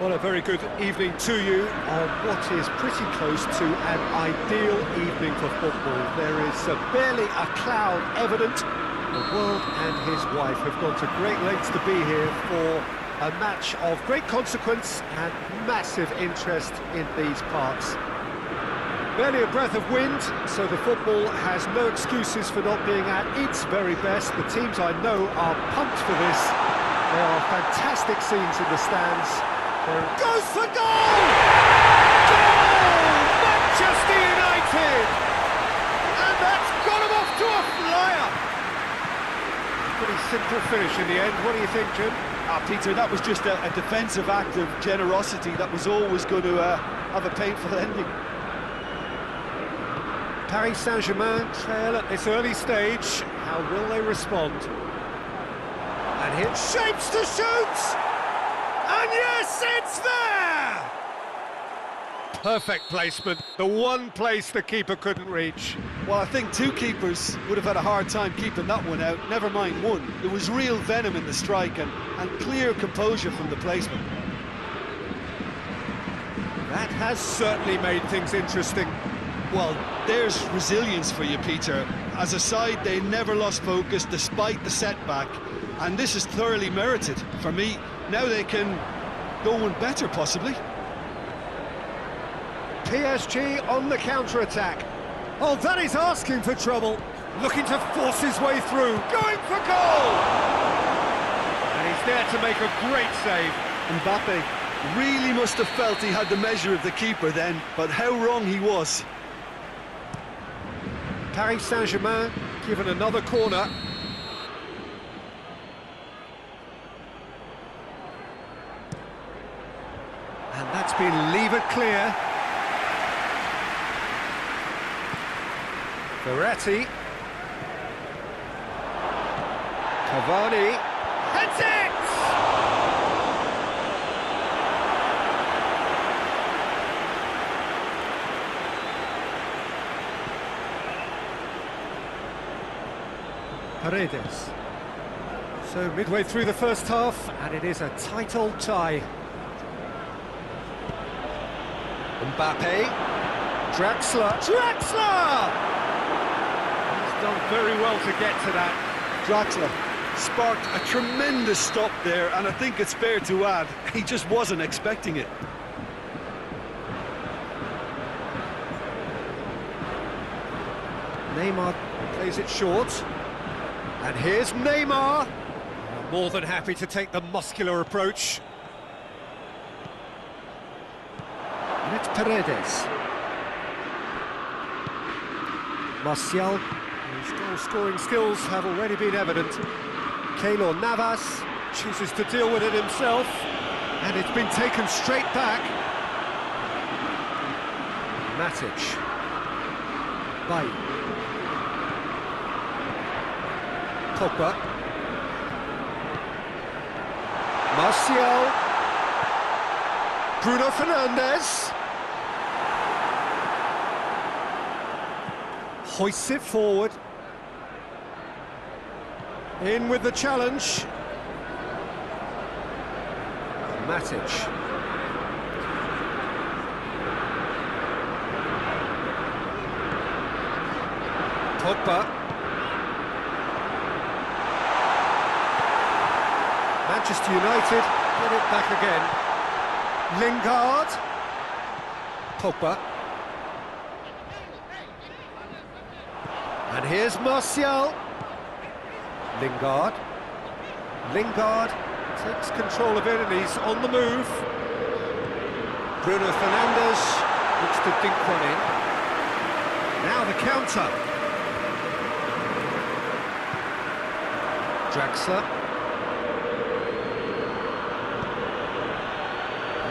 Well, a very good evening to you on what is pretty close to an ideal evening for football. There is barely a cloud evident. The world and his wife have gone to great lengths to be here for a match of great consequence and massive interest in these parts. Barely a breath of wind, so the football has no excuses for not being at its very best. The teams I know are pumped for this. There are fantastic scenes in the stands. Goes for goal! Goal! Manchester United! And that's got him off to a flyer! Pretty simple finish in the end. What do you think, Jim? Peter, that was just a defensive act of generosity that was always going to have a painful ending. Paris Saint-Germain trail at this early stage. How will they respond? And here, shapes to shoot! And yes, it's there! Perfect placement, the one place the keeper couldn't reach. Well, I think two keepers would have had a hard time keeping that one out, never mind one. There was real venom in the strike and clear composure from the placement. That has certainly made things interesting. Well, there's resilience for you, Peter. As a side, they never lost focus despite the setback, and this is thoroughly merited. For me, now they can go one better, possibly. PSG on the counter-attack. Oh, that is asking for trouble. Looking to force his way through. Going for goal! And he's there to make a great save. Mbappe really must have felt he had the measure of the keeper then, but how wrong he was. Paris Saint-Germain given another corner. And that's been levered clear. Verratti. Cavani. Heads it! Paredes. So midway through the first half, and it is a tight old tie. Mbappe. Draxler! He's done very well to get to that. Draxler sparked a tremendous stop there, and I think it's fair to add, he just wasn't expecting it. Neymar plays it short. And here's Neymar. More than happy to take the muscular approach. And it's Paredes. Martial, whose goal-scoring skills have already been evident. Keylor Navas chooses to deal with it himself. And it's been taken straight back. Matic. Bay. Pogba. Martial. Bruno Fernandes. Hoists it forward. In with the challenge. Matic. Pogba. Manchester United get it back again. Lingard. Pogba. And here's Martial. Lingard. Lingard takes control of it and he's on the move. Bruno Fernandes looks to dink one in. Now the counter. Draxler.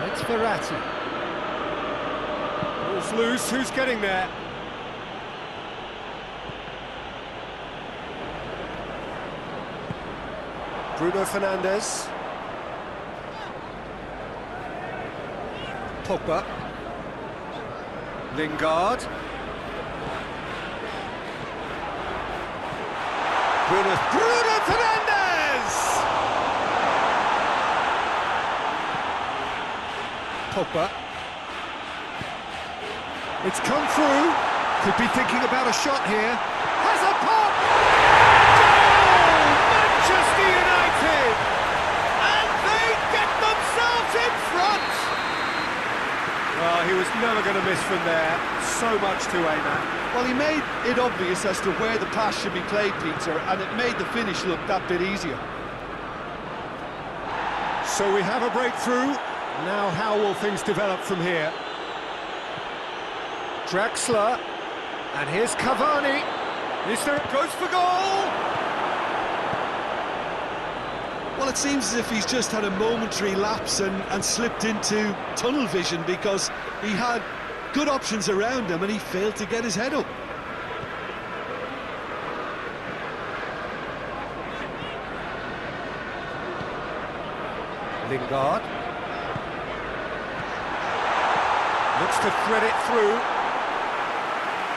It's Verratti. Ball's loose, who's getting there? Bruno Fernandes. Pogba. Lingard. Bruno Fernandes! Pogba. It's come through. Could be thinking about a shot here. Has a pop! Goal! Manchester United! And they get themselves in front! Well, he was never going to miss from there. So much to aim at. Well, he made it obvious as to where the pass should be played, Peter, and it made the finish look that bit easier. So we have a breakthrough. Now how will things develop from here? Draxler, and here's Cavani. Is there, goes for goal! Well, it seems as if he's just had a momentary lapse and slipped into tunnel vision, because he had good options around him and he failed to get his head up. Lingard. Looks to thread it through.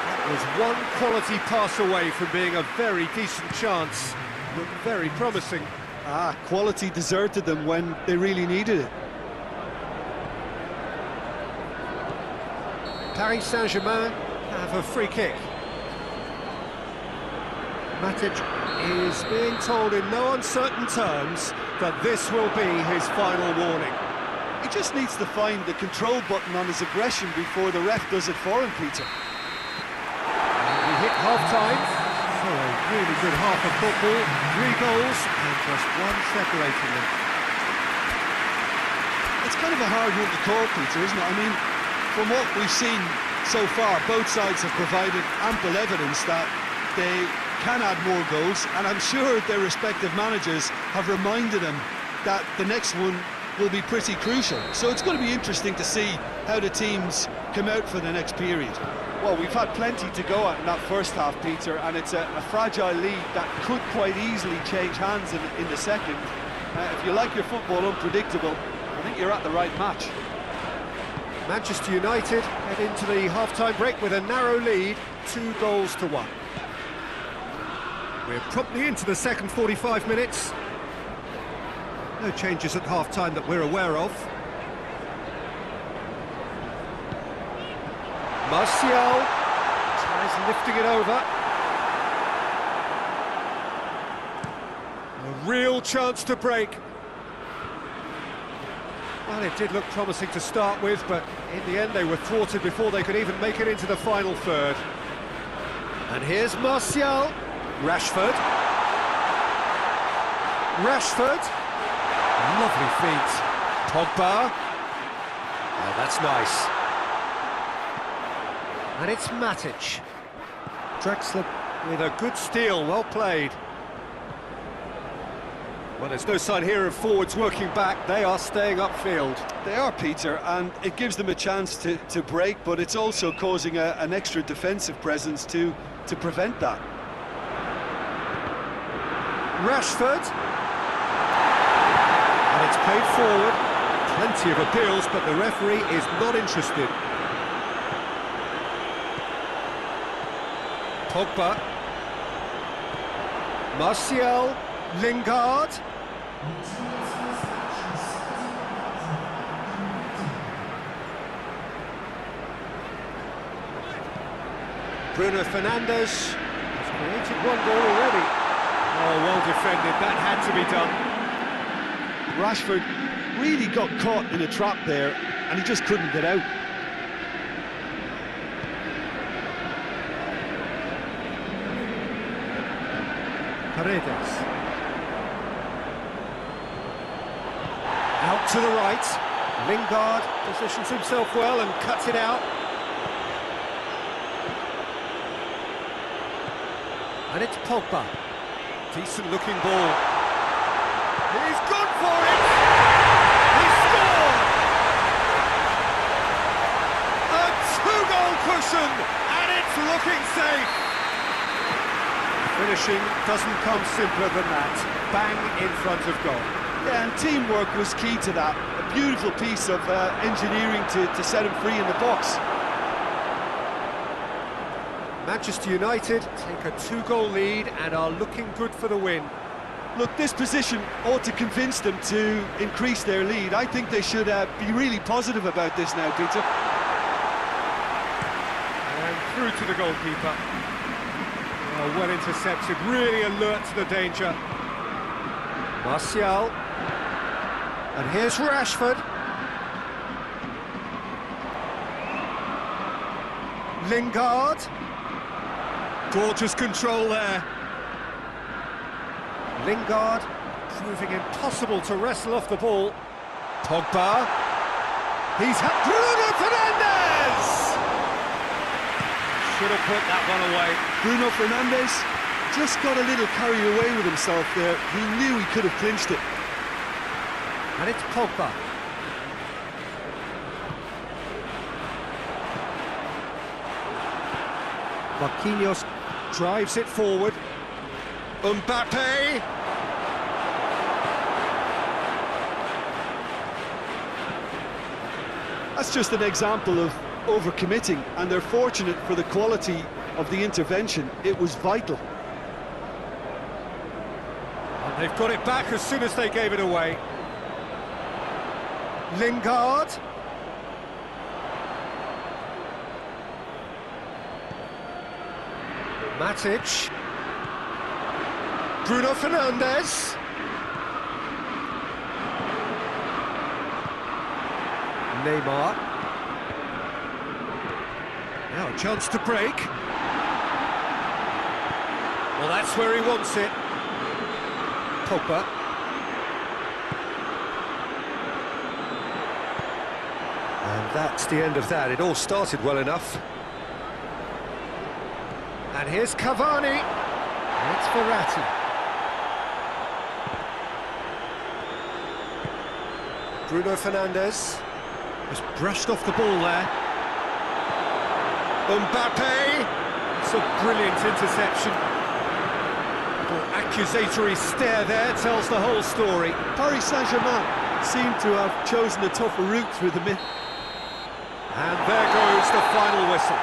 That was one quality pass away from being a very decent chance. Looked very promising. Quality deserted them when they really needed it. Paris Saint-Germain have a free kick. Matic is being told in no uncertain terms that this will be his final warning. He just needs to find the control button on his aggression before the ref does it for him, Peter. We hit half-time. So a really good half of football. 3 goals and just one separating them. It's kind of a hard one to call, Peter, isn't it? I mean, from what we've seen so far, both sides have provided ample evidence that they can add more goals, and I'm sure their respective managers have reminded them that the next one will be pretty crucial. So it's going to be interesting to see how the teams come out for the next period. Well, we've had plenty to go at in that first half, Peter, and it's a fragile lead that could quite easily change hands in the second. If you like your football unpredictable, I think you're at the right match. Manchester United head into the half-time break with a narrow lead, 2 goals to 1. We're promptly into the second 45 minutes. No changes at half-time that we're aware of. Martial tries lifting it over. A real chance to break. Well, it did look promising to start with, but in the end they were thwarted before they could even make it into the final third. And here's Martial. Rashford. Lovely feet. Pogba. Oh, that's nice. And it's Matic. Draxler with a good steal, well played. Well, there's no sign here of forwards working back. They are staying upfield. They are, Peter, and it gives them a chance to break, but it's also causing an extra defensive presence to prevent that. Rashford. And it's played forward. Plenty of appeals, but the referee is not interested. Pogba. Martial. Lingard. Bruno Fernandes has created 1 goal already. Oh, well defended, that had to be done. Rashford really got caught in a trap there, and he just couldn't get out. Paredes. Out to the right. Lingard positions himself well and cuts it out. And it's Pogba. Decent looking ball. He's gone for it! He scored! A 2-goal cushion, and it's looking safe. Finishing doesn't come simpler than that. Bang in front of goal. Yeah, and teamwork was key to that. A beautiful piece of engineering to set him free in the box. Manchester United take a 2-goal lead and are looking good for the win. Look, this position ought to convince them to increase their lead. I think they should be really positive about this now, Peter. And through to the goalkeeper. Well intercepted, really alert to the danger. Martial. And here's Rashford. Lingard. Gorgeous control there. Lingard proving impossible to wrestle off the ball. Pogba. He's had Bruno Fernandes! Should have put that one away. Bruno Fernandes just got a little carried away with himself there. He knew he could have clinched it. And it's Pogba. Marquinhos drives it forward. Mbappe! That's just an example of overcommitting, and they're fortunate for the quality of the intervention. It was vital. And they've got it back as soon as they gave it away. Lingard. Matic. Bruno Fernandes. Neymar. Now a chance to break. Well, that's where he wants it. Pogba. And that's the end of that. It all started well enough. And here's Cavani. It's Verratti. Bruno Fernandes has brushed off the ball there. Mbappe. It's a brilliant interception. Little accusatory stare there tells the whole story. Paris Saint-Germain seem to have chosen a tougher route through the mid. And there goes the final whistle.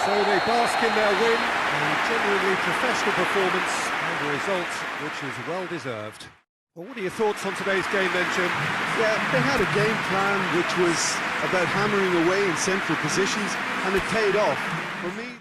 So they bask in their win, a genuinely professional performance, and a result which is well deserved. Well, what are your thoughts on today's game then, Jim? Yeah, they had a game plan which was about hammering away in central positions, and it paid off. For me...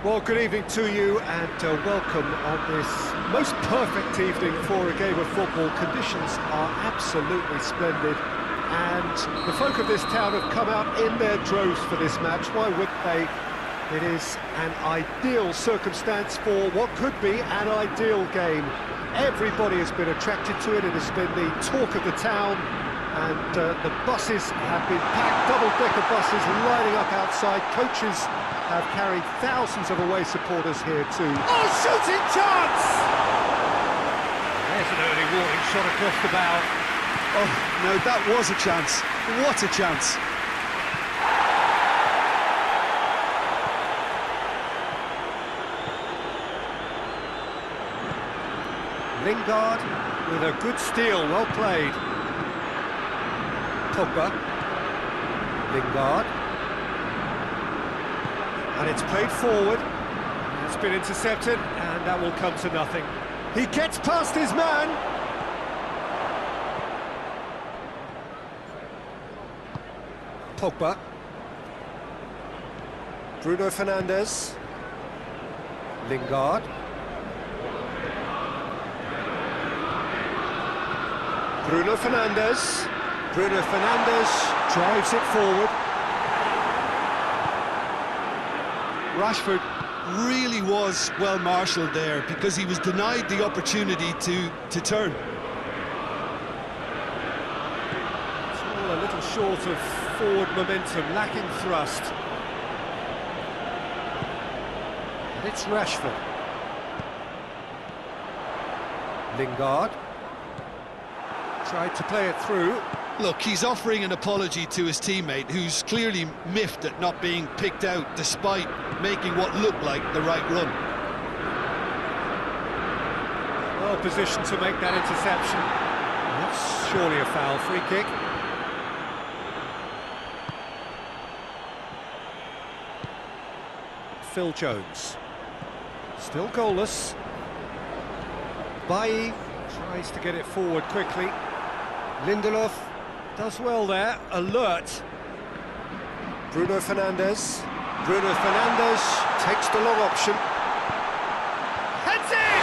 Well, good evening to you and welcome on this most perfect evening for a game of football. Conditions are absolutely splendid and the folk of this town have come out in their droves for this match. Why would they? It is an ideal circumstance for what could be an ideal game. Everybody has been attracted to it. It has been the talk of the town. And the buses have been packed, double-decker buses lining up outside. Coaches have carried thousands of away supporters here too. Oh, shooting chance! There's an early warning shot across the bow. Oh, no, that was a chance. What a chance. Lingard with a good steal, well played. Pogba, Lingard, and it's played forward. It's been intercepted, and that will come to nothing. He gets past his man. Pogba, Bruno Fernandes, Lingard. Bruno Fernandes drives it forward. Rashford really was well marshalled there because he was denied the opportunity to turn. It's all a little short of forward momentum, lacking thrust. And it's Rashford. Lingard tried to play it through. Look, he's offering an apology to his teammate, who's clearly miffed at not being picked out despite making what looked like the right run. Well positioned to make that interception. That's surely a foul, free kick. Phil Jones. Still goalless. Bailly tries to get it forward quickly. Lindelof does well there, alert. Bruno Fernandes takes the long option. Heads in!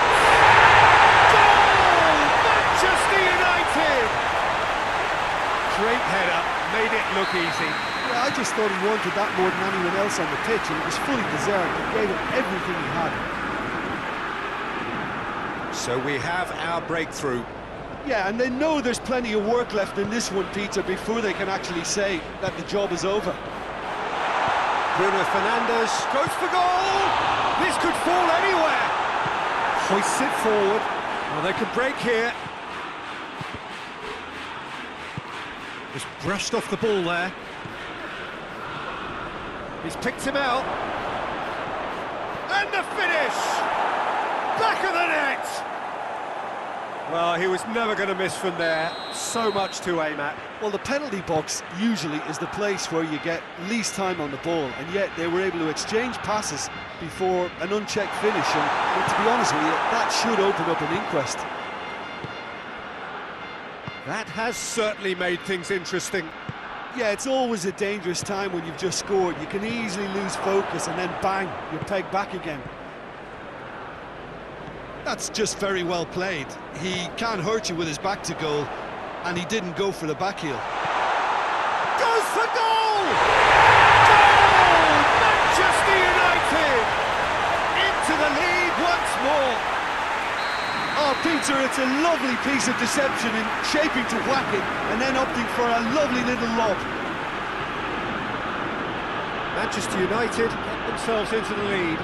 Goal! Manchester United! Great header, made it look easy. Yeah, I just thought he wanted that more than anyone else on the pitch, and it was fully deserved. He gave it everything he had. So we have our breakthrough. Yeah, and they know there's plenty of work left in this one, Peter, before they can actually say that the job is over. Bruno Fernandes goes for goal! This could fall anywhere! Hoists it forward. Well, they could break here. Just brushed off the ball there. He's picked him out. And the finish! Back of the net! Well, he was never going to miss from there. So much to aim at. Well, the penalty box usually is the place where you get least time on the ball, and yet they were able to exchange passes before an unchecked finish, and to be honest with you, that should open up an inquest. That has certainly made things interesting. Yeah, it's always a dangerous time when you've just scored. You can easily lose focus and then bang, you're pegged back again. That's just very well played. He can't hurt you with his back to goal, and he didn't go for the back heel. Goes for goal! Goal! Manchester United! Into the lead once more. Oh, Peter, it's a lovely piece of deception in shaping to whack it, and then opting for a lovely little lob. Manchester United get themselves into the lead.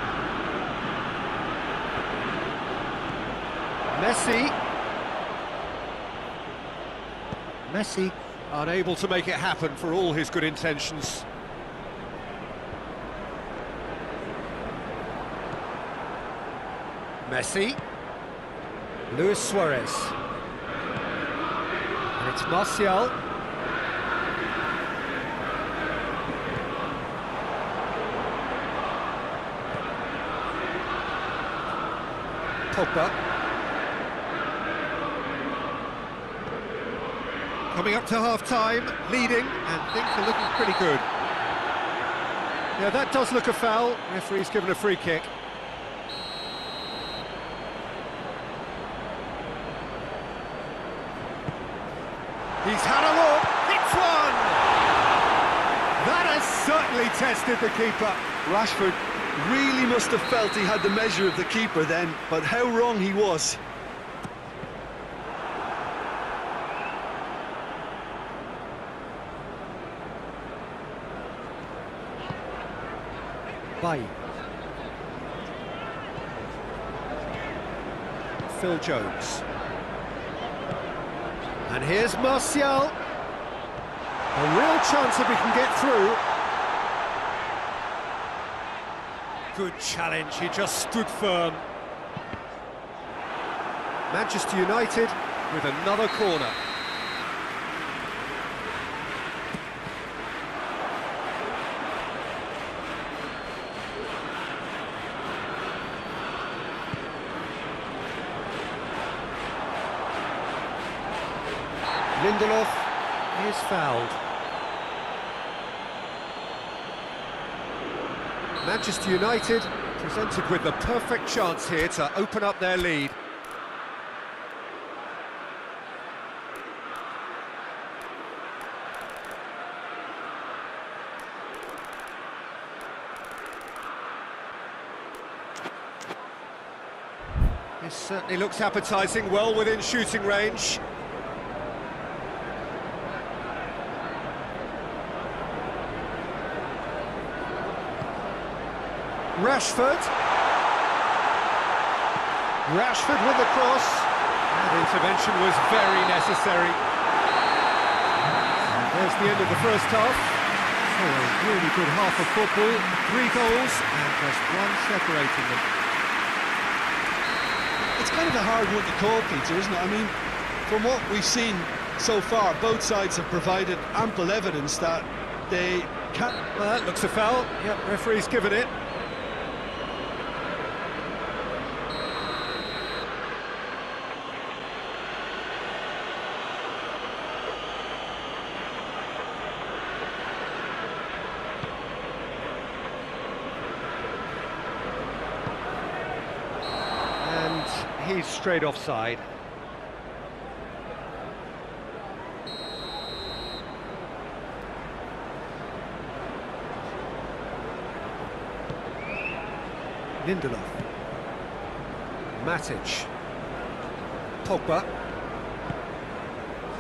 Messi unable to make it happen for all his good intentions. Messi, Luis Suarez, and it's Martial. Pogba. Coming up to half-time, leading, and things are looking pretty good. Yeah, that does look a foul. Referee's given a free kick. He's had a look. It's one! That has certainly tested the keeper. Rashford really must have felt he had the measure of the keeper then, but how wrong he was. Bay. Phil Jones. And here's Martial. A real chance if he can get through. Good challenge, he just stood firm. Manchester United with another corner. Lindelof is fouled. Manchester United presented with the perfect chance here to open up their lead. This certainly looks appetising, well within shooting range. Rashford with the cross. That intervention was very necessary. And there's the end of the first half. So a really good half of football. 3 goals and just one separating them. It's kind of a hard one to call, Peter, isn't it? I mean, from what we've seen so far, both sides have provided ample evidence that they can't... Well, that looks a foul. Yep, referee's given it. He's straight offside. Lindelof. Matic. Pogba.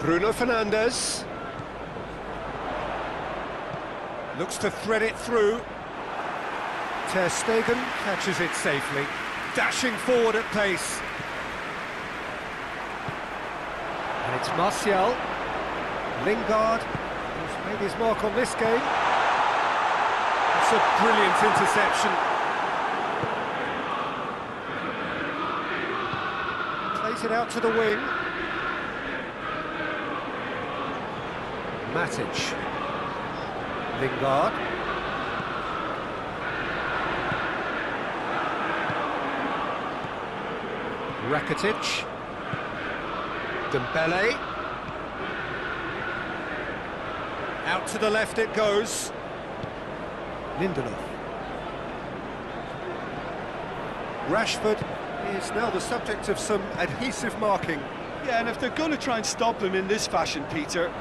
Bruno Fernandes. Looks to thread it through. Ter Stegen catches it safely. Dashing forward at pace. And it's Martial. Lingard, who's made his mark on this game. It's a brilliant interception. Plays it out to the wing. Matic. Lingard. Rakitic. Dembele. Out to the left it goes. Lindelof. Rashford is now the subject of some adhesive marking. Yeah, and if they're going to try and stop him in this fashion, Peter,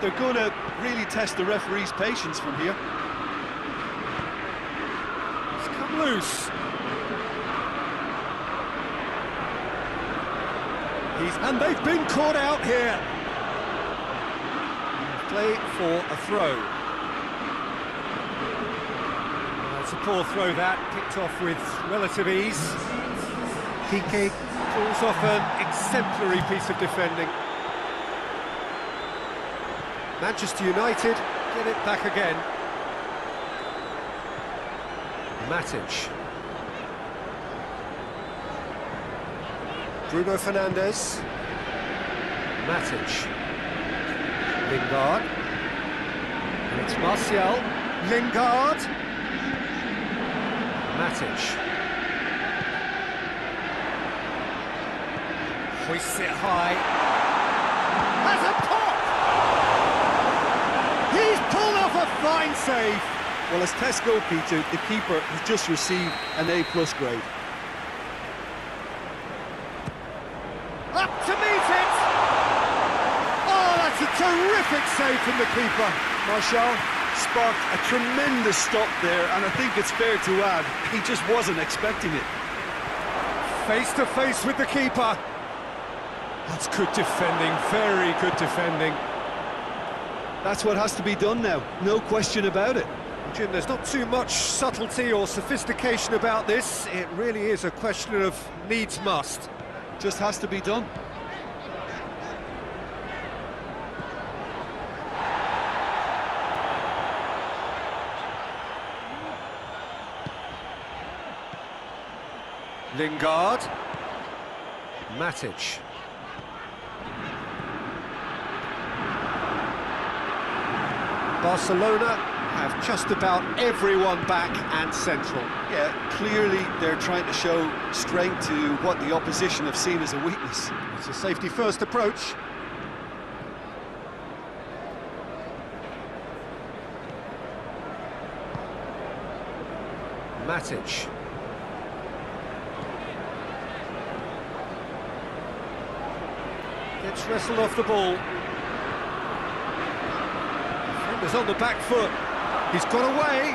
they're going to really test the referee's patience from here. It's come loose. And they've been caught out here. Play for a throw. It's a poor throw that, picked off with relative ease. Kike pulls off an exemplary piece of defending. Manchester United get it back again. Matic. Bruno Fernandes. Matic. Lingard. And it's Martial. Lingard. Matic. Hoists it high. Has a pop! He's pulled off a fine save. Well, as tests go, Peter, the keeper has just received an A+ grade. Up to meet it! Oh, that's a terrific save from the keeper. Marshall sparked a tremendous stop there, and I think it's fair to add, he just wasn't expecting it. Face to face with the keeper. That's good defending, very good defending. That's what has to be done now, no question about it. Jim, there's not too much subtlety or sophistication about this. It really is a question of needs must. Just has to be done. Lingard. Matic. Barcelona have just about everyone back and central. Yeah, clearly they're trying to show strength to what the opposition have seen as a weakness. It's a safety-first approach. Matic. Gets wrestled off the ball. Defender's on the back foot. He's got away.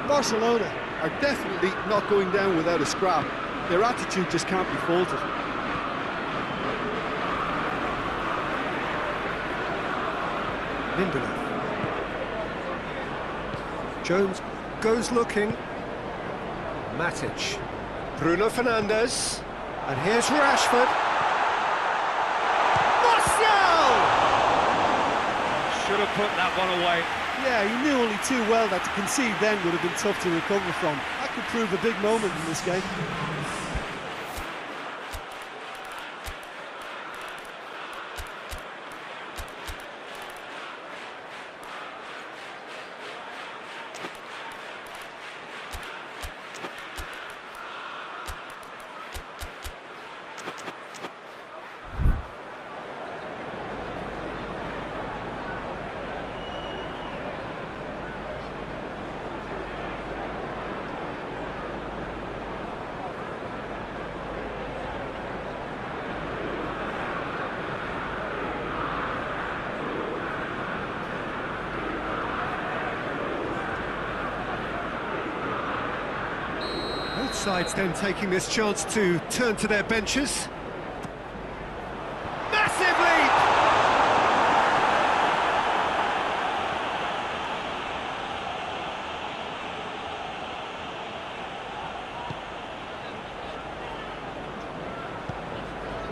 Barcelona are definitely not going down without a scrap. Their attitude just can't be faulted. Lindelof. Jones goes looking. Matic. Bruno Fernandes. And here's Rashford. Martial! Should have put that one away. Yeah, he knew only too well that to concede then would have been tough to recover from. That could prove a big moment in this game. Both sides then taking this chance to turn to their benches. Massive lead!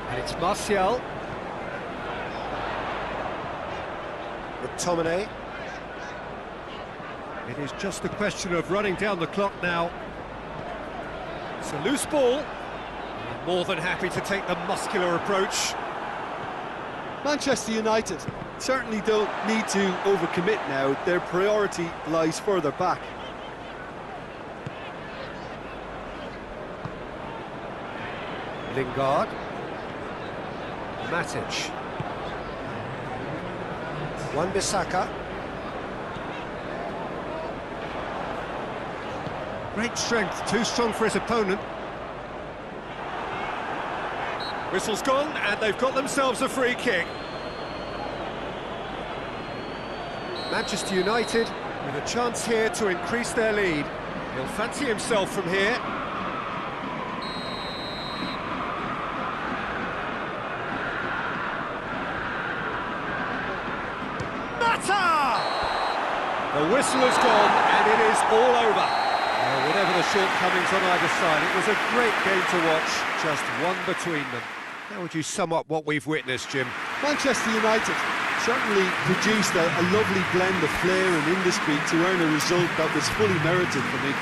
And it's Martial. McTominay. It is just a question of running down the clock now. It's a loose ball. More than happy to take the muscular approach. Manchester United certainly don't need to overcommit now. Their priority lies further back. Lingard. Matic. Wan-Bissaka. Great strength, too strong for his opponent. Whistle's gone, and they've got themselves a free kick. Manchester United with a chance here to increase their lead. He'll fancy himself from here. Mata! The whistle has gone, and it is all over. Whatever the shortcomings on either side, it was a great game to watch, just one between them. How would you sum up what we've witnessed, Jim? Manchester United certainly produced a lovely blend of flair and industry to earn a result that was fully merited for me.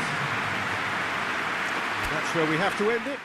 That's where we have to end it.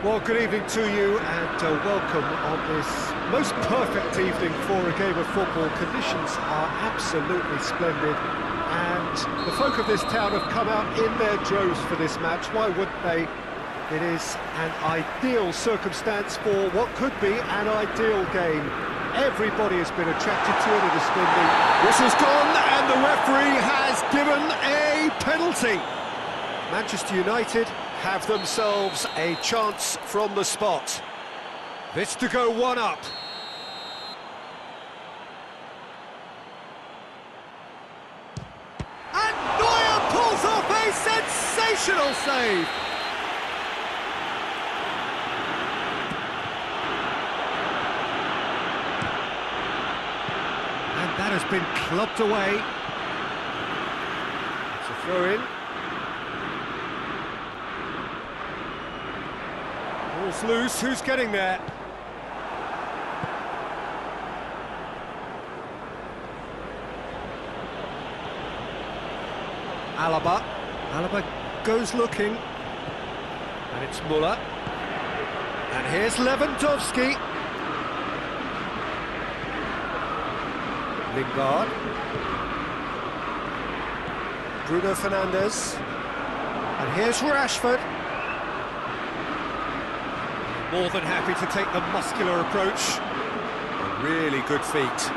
Well, good evening to you and welcome on this most perfect evening for a game of football. Conditions are absolutely splendid and the folk of this town have come out in their droves for this match. Why wouldn't they? It is an ideal circumstance for what could be an ideal game. Everybody has been attracted to it. It has been the whistle's gone and the referee has given a penalty. Manchester United have themselves a chance from the spot. This to go one up. And Neuer pulls off a sensational save. And that has been clubbed away. It's a throw-in. Ball's loose, who's getting there? Alaba goes looking. And it's Müller. And here's Lewandowski. Lingard. Bruno Fernandes. And here's Rashford. More than happy to take the muscular approach. A really good feat.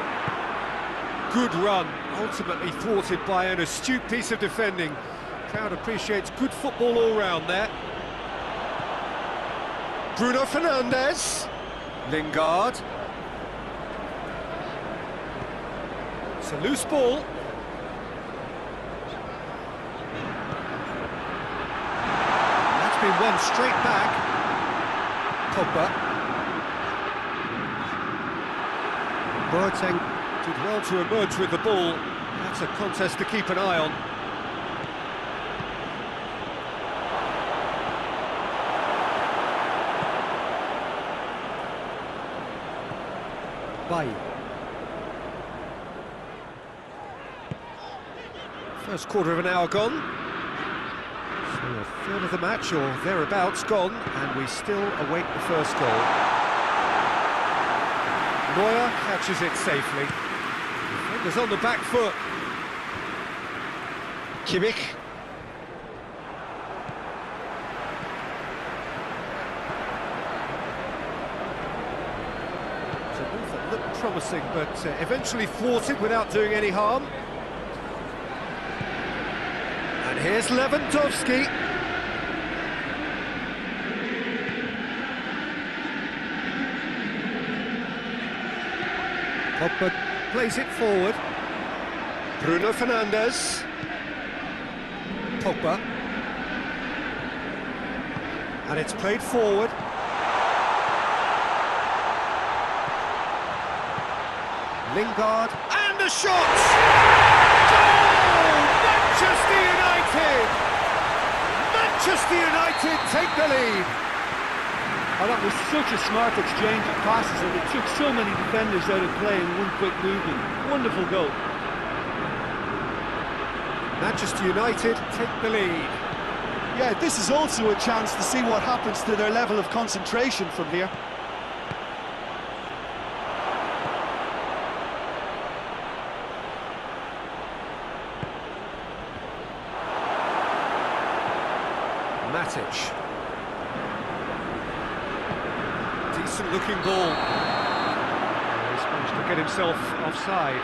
Good run, ultimately thwarted by an astute piece of defending. Crowd appreciates good football all round there. Bruno Fernandes. Lingard. It's a loose ball. That's been won straight back. Pogba. Boateng did well to emerge with the ball. That's a contest to keep an eye on. Bay. First quarter of an hour gone. So a third of the match, or thereabouts, gone, and we still await the first goal. Neuer catches it safely. Defenders on the back foot. Kimmich. It's a move that looked promising, but eventually thwarted without doing any harm. And here's Lewandowski. Pogba plays it forward. Bruno Fernandes. Pogba. And it's played forward. Lingard. And the shot! Goal! Manchester United! Manchester United take the lead! Oh, that was such a smart exchange of passes and it took so many defenders out of play in one quick movement. Wonderful goal. Manchester United take the lead. Yeah, this is also a chance to see what happens to their level of concentration from here. Matic. Decent looking ball. He's managed to get himself offside.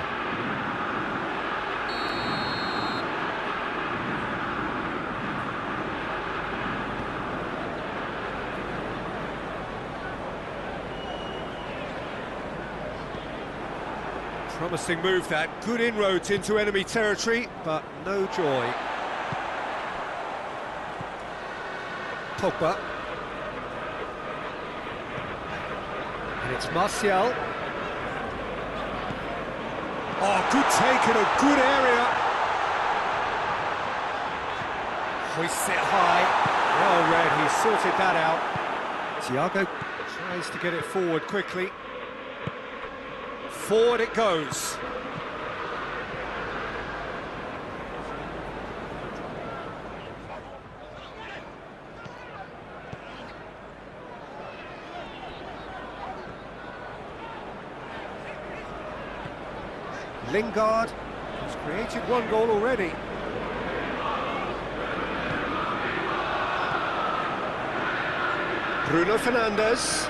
Promising move that, good inroads into enemy territory, but no joy. Pogba. And it's Martial. Oh, good take in a good area. Hoists it high. Well read, he sorted that out. Thiago tries to get it forward quickly. Forward it goes. Lingard has created one goal already. Bruno Fernandes.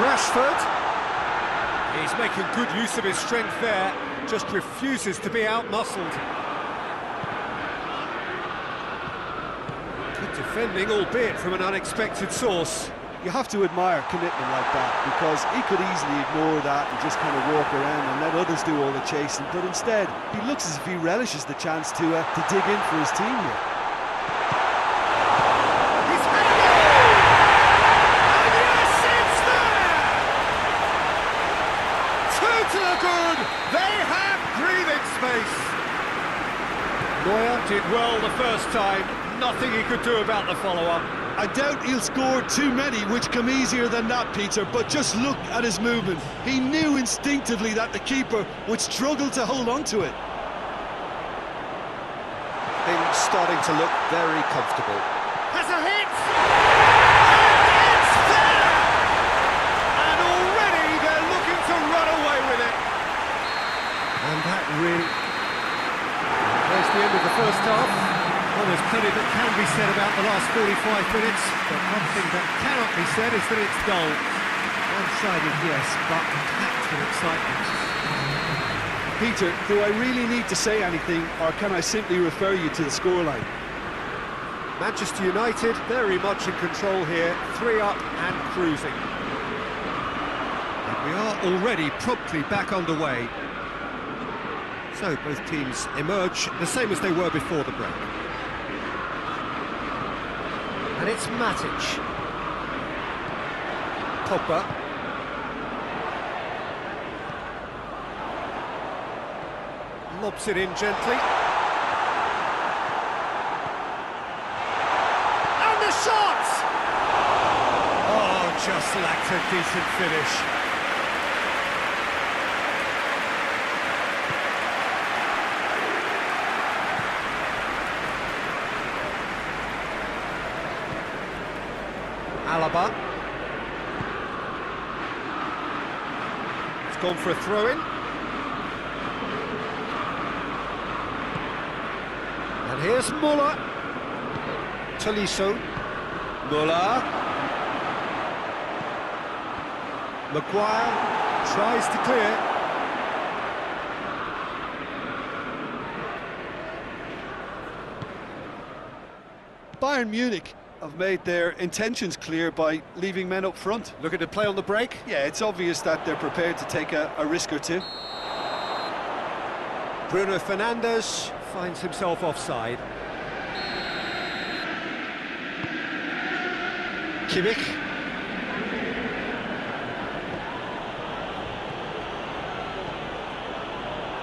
Rashford. He's making good use of his strength there, just refuses to be out-muscled. Good defending, albeit from an unexpected source. You have to admire commitment like that, because he could easily ignore that and just kind of walk around and let others do all the chasing, but instead he looks as if he relishes the chance to dig in for his team here. He's had it! And yes, it's there! Two to the good! They have breathing space! Neuer did well the first time, nothing he could do about the follow-up. I doubt he'll score too many which come easier than that, Peter, but just look at his movement. He knew instinctively that the keeper would struggle to hold on to it. Things starting to look very comfortable. Has a hit! And it's there! And already they're looking to run away with it. And that really... There's the end of the first half. Well, there's plenty that can be said about the last 45 minutes, but one thing that cannot be said is that it's dull. One-sided, yes, but packed with excitement. Peter, do I really need to say anything, or can I simply refer you to the scoreline? Manchester United very much in control here, 3 up and cruising. And we are already promptly back underway. So both teams emerge the same as they were before the break. And it's Matic. Pogba. Lobs it in gently. And the shot! Oh, just lacked a decent finish. Alaba. It's gone for a throw-in. And here's Muller. Tolisso. Muller. Maguire tries to clear. Bayern Munich have made their intentions clear by leaving men up front. Looking to play on the break. Yeah, it's obvious that they're prepared to take a risk or two. Bruno Fernandes finds himself offside. Kimmich.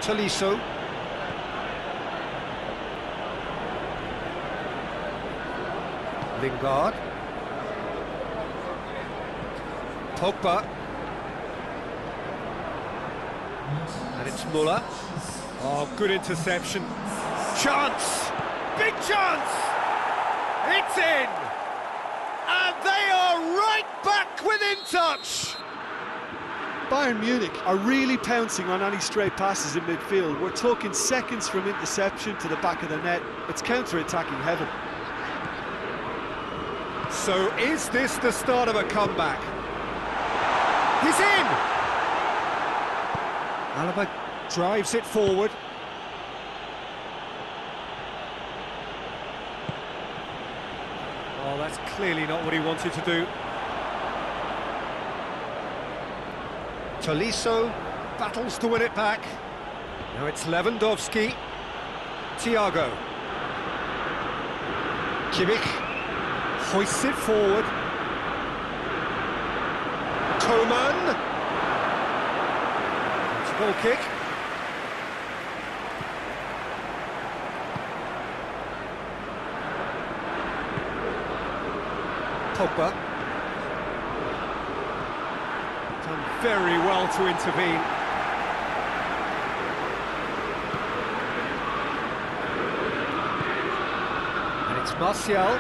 Tolisso. Lingard. Pogba. And it's Muller. Oh, good interception. Chance! Big chance! It's in! And they are right back within touch! Bayern Munich are really pouncing on any stray passes in midfield. We're talking seconds from interception to the back of the net. It's counter-attacking heaven. So is this the start of a comeback? He's in! Alaba drives it forward. Oh, that's clearly not what he wanted to do. Tolisso battles to win it back. Now it's Lewandowski. Thiago. Kimmich hoists it forward. Coman. It's a goal kick. Pogba. Done very well to intervene. And it's Martial.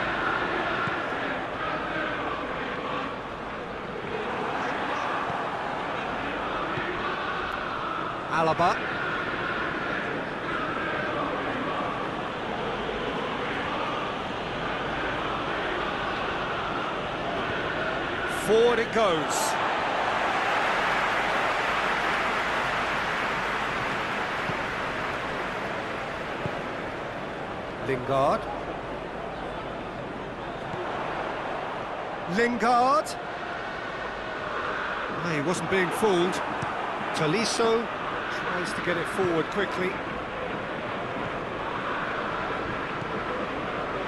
Alaba. Forward it goes. Lingard. Lingard. Oh, he wasn't being fooled. Tolisso tries to get it forward quickly.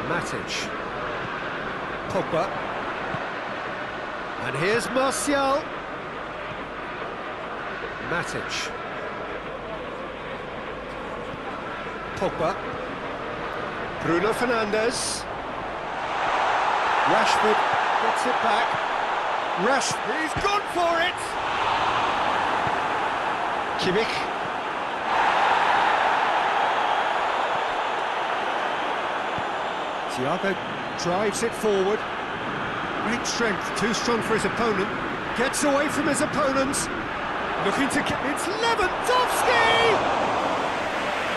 Matic. Pogba. And here's Martial. Matic. Pogba. Bruno Fernandes. Rashford gets it back. He's gone for it! Kimmich. Thiago drives it forward. Great strength, too strong for his opponent. Gets away from his opponents. Looking to get... It's Lewandowski!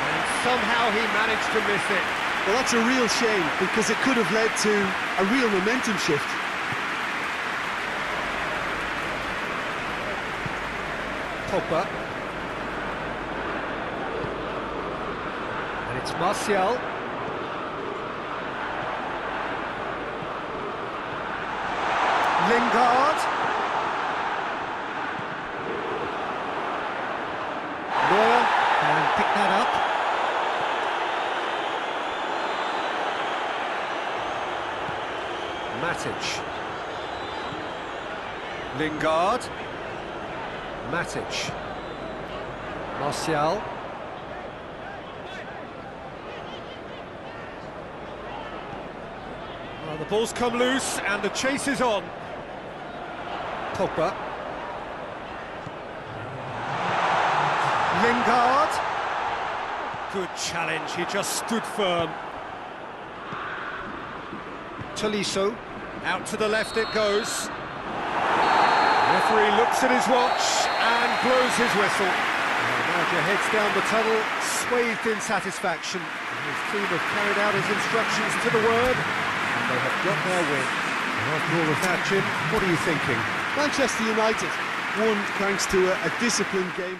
And somehow he managed to miss it. Well, that's a real shame, because it could have led to a real momentum shift. Pogba. And it's Martial. Lingard. Neuer can pick that up. Matic. Lingard. Matic. Martial. Well, the ball's come loose and the chase is on. Pogba. Lingard. Good challenge, he just stood firm. Tolisso. Out to the left it goes. The referee looks at his watch and blows his whistle. The manager heads down the tunnel, swathed in satisfaction. His team have carried out his instructions to the word, and they have got their win. And after all of that, Jim, what are you thinking? Manchester United won thanks to a disciplined game.